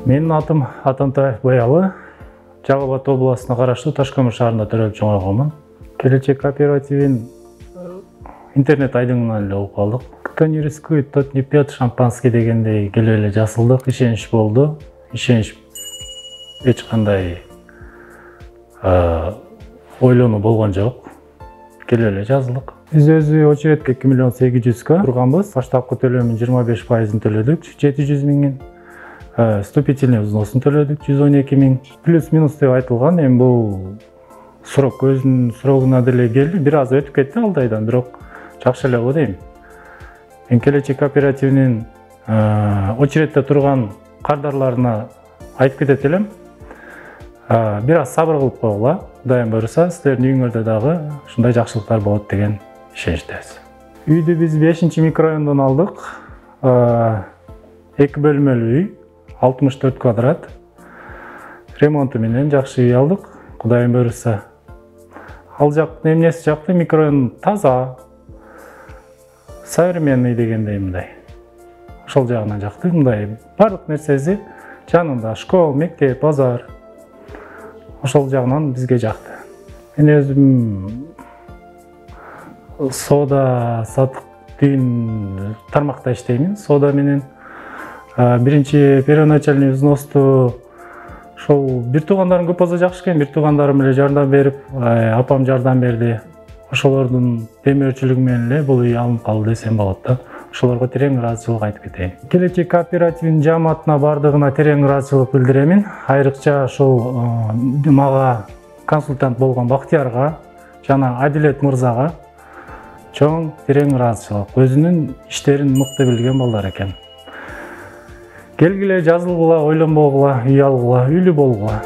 Менин атым Атантаев Баялы, Жалал Абад областына караштуу Ташкөмүр шаарында төрөлүп чоңойгонмун. Келечек кооперативин интернет айдыңынан эле угуп алдык. Кто не рискует, тот не пьет шампанский дегендей келип эле жазылдык. Ишенич болду. Ишенич эч кандай ойлонуу болгон жок. Келип эле жазылдык. Биз өзү очередке 2.800.000 турганбыз. Баштапкы төлөмүн 25%-ын төлөдүк, 700.000. Вступительный взносын төлөдүк 112.000. Плюс-минус деп айтылган. Эми бул срок өзүнүн срогуна деле келди. Бир аз өтүп кетти алдайдан, бирок жакшы эле го дейм. Мен келечек кооперативинин очередте турган кардарларына айтып кетет элем. Бир аз сабыр кылып койгула. Кудайым буйруса, силердин үйүңөрдө дагы ушундай жакшылыктар болот деген ишеничтебиз. Үйдү биз 5-микрорайондон алдык. 2 бөлмөлүү үй, 64 квадрат. Ремонту менен жакшы үй алдык. Кудайым буйруса. Ал жактын эмнеси жакты, микрорайон таза, современный дегендей мындай. Ошол жагынан жакты, мындай барлык нерсеси жанында школ, мектеп, базар. Ошол жагынан бизге жакты. Мен өзүм соода сатык деген тармакта иштеймин. Соода менен биринчи первоначальный взносту ошол бир туугандарым көп болсо жакшы экен. Бир туугандарым эле жардам берип, апам жардам берди. Ошолордун демөөрчүлүгү менен эле бул үй алынып калды десем болот да. Ошолорго терең ыраазычылык айтып кетейин. Келечек кооперативинин жааматына бардыгына терең ыраазычылык билдиремин. Айрыкча ошол мага консультант болгон Бактиярга жана Адилет мырзага чоң терең ыраазычылык. Өзүнүн иштерин мыкты билген балдар экен. Келгиле, жазылгыла, ойлонбогула, үй алгыла, үйлүү болгула.